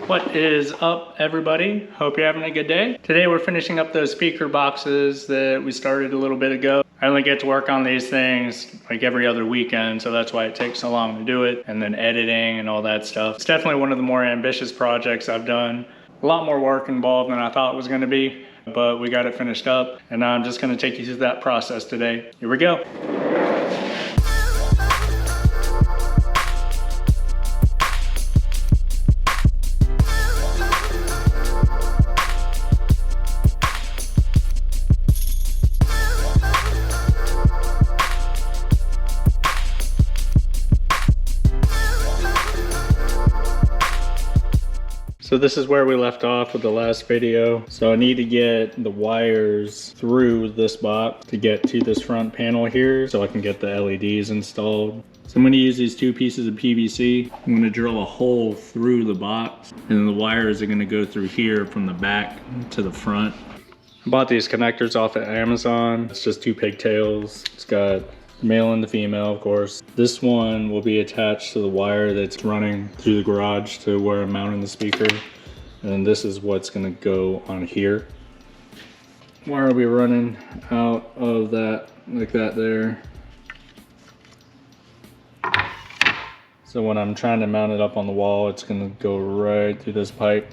What is up, everybody? Hope you're having a good day. Today we're finishing up those speaker boxes that we started a little bit ago. I only get to work on these things like every other weekend, so that's why it takes so long to do it, and then editing and all that stuff. It's definitely one of the more ambitious projects I've done. A lot more work involved than I thought it was going to be, but we got it finished up, and now I'm just going to take you through that process today. Here we go. So this is where we left off with the last video. So I need to get the wires through this box to get to this front panel here so I can get the LEDs installed. So I'm going to use these two pieces of PVC. I'm going to drill a hole through the box, and then the wires are going to go through here from the back to the front. I bought these connectors off of Amazon. It's just two pigtails. It's got the male and the female, of course. This one will be attached to the wire that's running through the garage to where I'm mounting the speaker. And then this is what's gonna go on here. Wire will be running out of that, like that there. So when I'm trying to mount it up on the wall, it's gonna go right through this pipe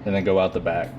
and then go out the back.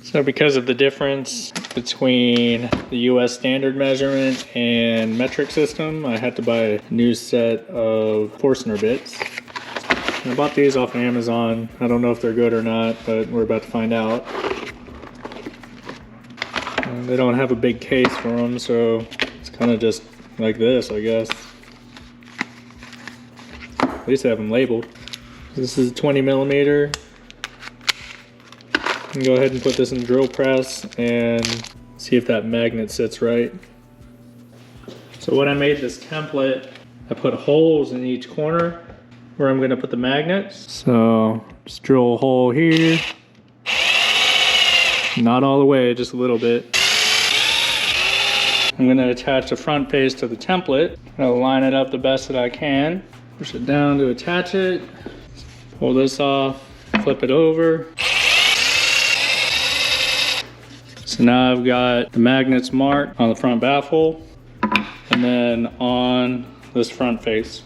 So because of the difference between the US standard measurement and metric system, I had to buy a new set of Forstner bits. I bought these off of Amazon. I don't know if they're good or not, but we're about to find out. They don't have a big case for them, so it's kind of just like this, I guess. At least they have them labeled. This is 20 millimeter. I can go ahead and put this in the drill press and see if that magnet sits right. So when I made this template, I put holes in each corner where I'm going to put the magnets. So just drill a hole here. Not all the way, just a little bit. I'm going to attach the front face to the template. I'll line it up the best that I can. Push it down to attach it. Pull this off, flip it over. So now I've got the magnets marked on the front baffle and then on this front face.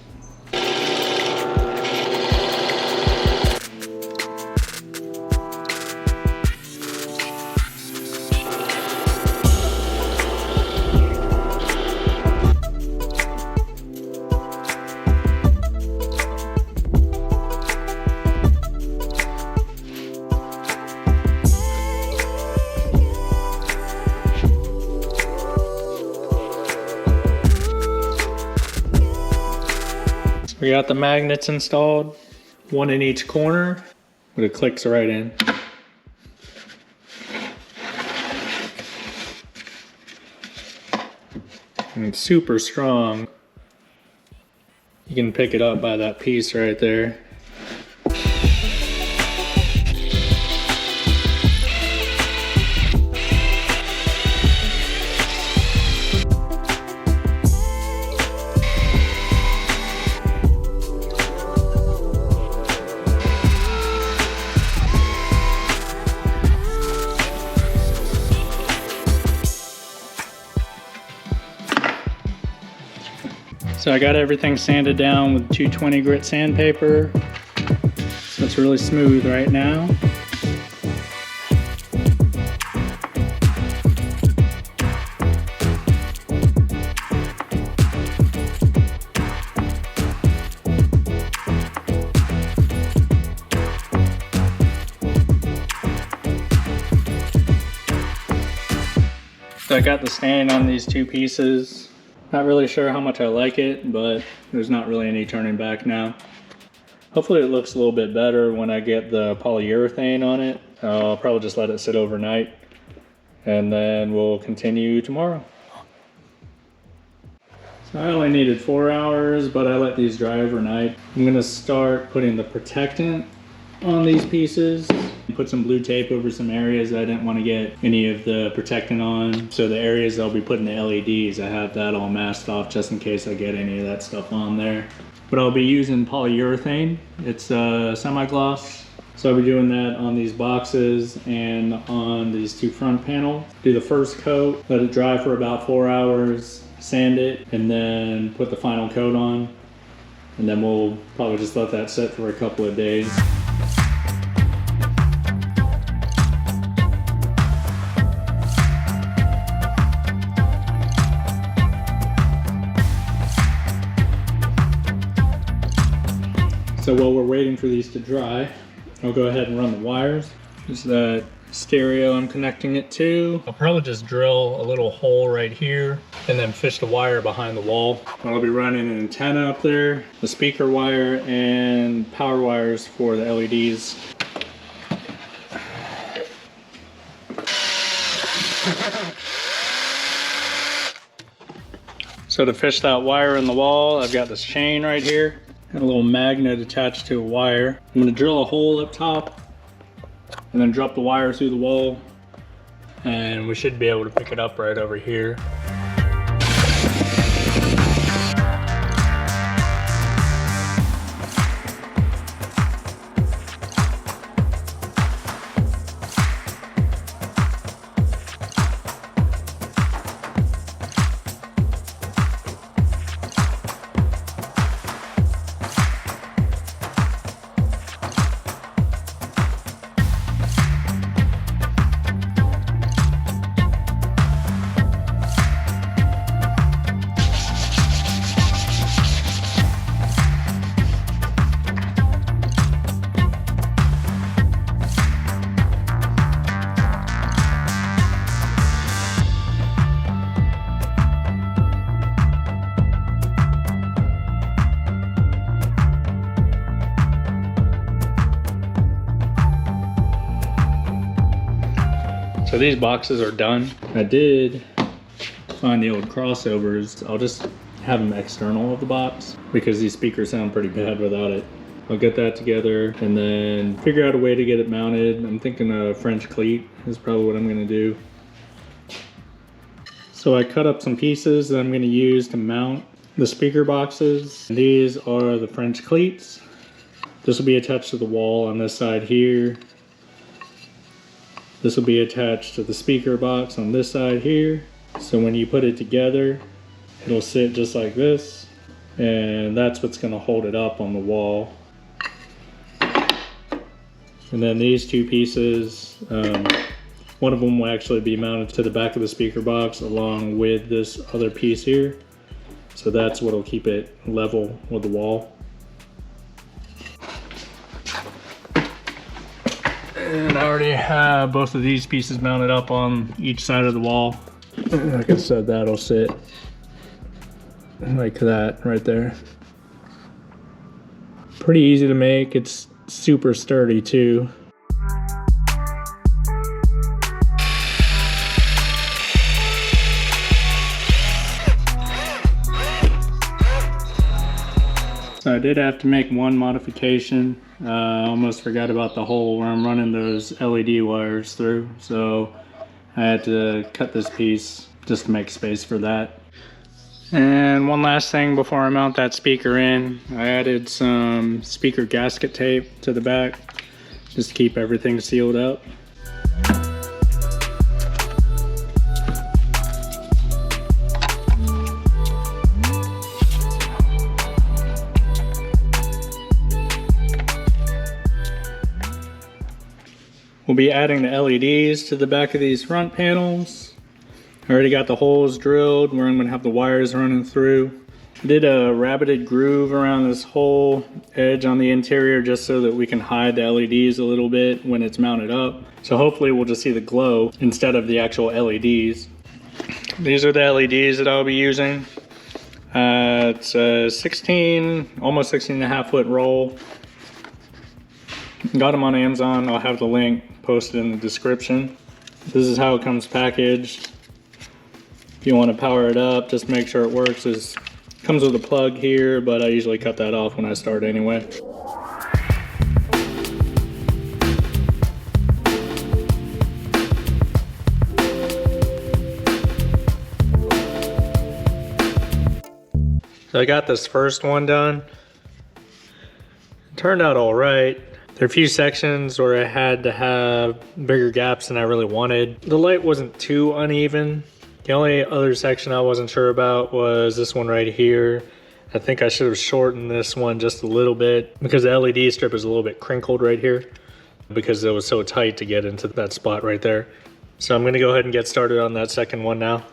We got the magnets installed, one in each corner, but it clicks right in. And it's super strong. You can pick it up by that piece right there. So I got everything sanded down with 220 grit sandpaper. So it's really smooth right now. So I got the stand on these two pieces. Not really sure how much I like it, but there's not really any turning back now. Hopefully it looks a little bit better when I get the polyurethane on it. I'll probably just let it sit overnight and then we'll continue tomorrow. So I only needed 4 hours, but I let these dry overnight. I'm gonna start putting the protectant on these pieces. Put some blue tape over some areas that I didn't want to get any of the protectant on. So the areas I'll be putting the LEDs, I have that all masked off just in case I get any of that stuff on there. But I'll be using polyurethane. It's semi-gloss. So I'll be doing that on these boxes and on these two front panels. Do the first coat, let it dry for about 4 hours, sand it, and then put the final coat on. And then we'll probably just let that sit for a couple of days. So while we're waiting for these to dry, I'll go ahead and run the wires. This is that stereo I'm connecting it to. I'll probably just drill a little hole right here and then fish the wire behind the wall. I'll be running an antenna up there, the speaker wire, and power wires for the LEDs. So to fish that wire in the wall, I've got this chain right here. And a little magnet attached to a wire. I'm going to drill a hole up top and then drop the wire through the wall, and we should be able to pick it up right over here. So these boxes are done. I did find the old crossovers. I'll just have them external of the box because these speakers sound pretty bad without it. I'll get that together and then figure out a way to get it mounted. I'm thinking a French cleat is probably what I'm gonna do. So I cut up some pieces that I'm gonna use to mount the speaker boxes. These are the French cleats. This will be attached to the wall on this side here. This will be attached to the speaker box on this side here. So when you put it together, it'll sit just like this. And that's what's gonna hold it up on the wall. And then these two pieces, one of them will actually be mounted to the back of the speaker box along with this other piece here. So that's what'll keep it level with the wall. And I already have both of these pieces mounted up on each side of the wall. Like I said, that'll sit like that right there. Pretty easy to make. It's super sturdy too. So I did have to make one modification. I almost forgot about the hole where I'm running those LED wires through. So I had to cut this piece just to make space for that. And one last thing before I mount that speaker in, I added some speaker gasket tape to the back just to keep everything sealed up. We'll be adding the LEDs to the back of these front panels. I already got the holes drilled where I'm going to have the wires running through. I did a rabbited groove around this whole edge on the interior just so that we can hide the LEDs a little bit when it's mounted up. So hopefully we'll just see the glow instead of the actual LEDs. These are the LEDs that I'll be using. It's a 16, almost 16.5 foot roll. Got them on Amazon. I'll have the link posted in the description. This is how it comes packaged. If you want to power it up, just make sure it works. It comes with a plug here, but I usually cut that off when I start anyway. So I got this first one done. It turned out all right. There are a few sections where I had to have bigger gaps than I really wanted. The light wasn't too uneven. The only other section I wasn't sure about was this one right here. I think I should have shortened this one just a little bit because the LED strip is a little bit crinkled right here because it was so tight to get into that spot right there. So I'm gonna go ahead and get started on that second one now.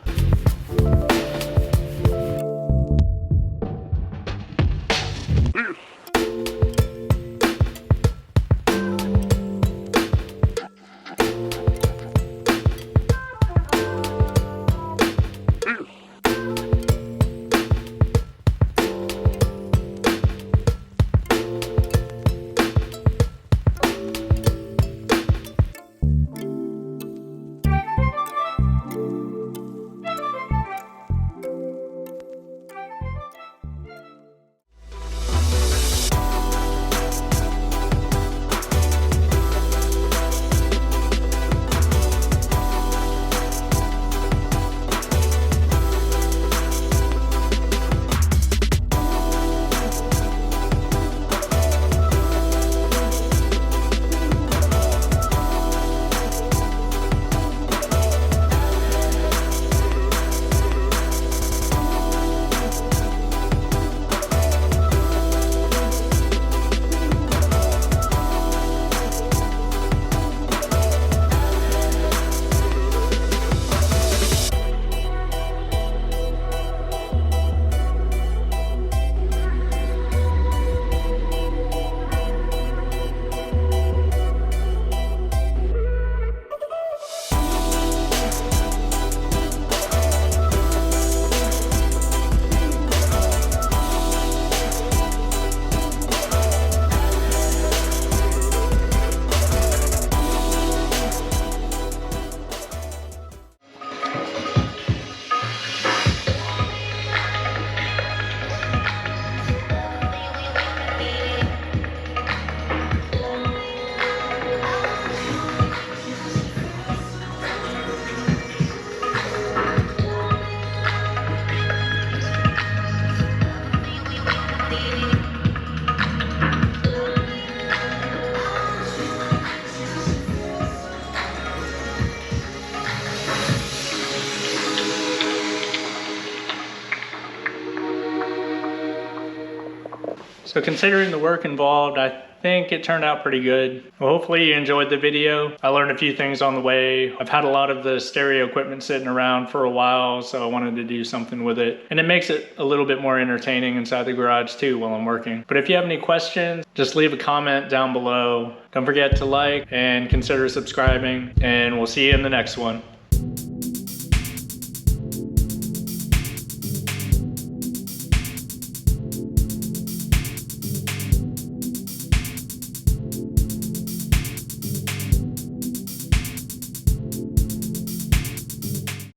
So considering the work involved, I think it turned out pretty good. Well, hopefully you enjoyed the video. I learned a few things on the way. I've had a lot of the stereo equipment sitting around for a while, so I wanted to do something with it. And it makes it a little bit more entertaining inside the garage too while I'm working. But if you have any questions, just leave a comment down below. Don't forget to like and consider subscribing, and we'll see you in the next one.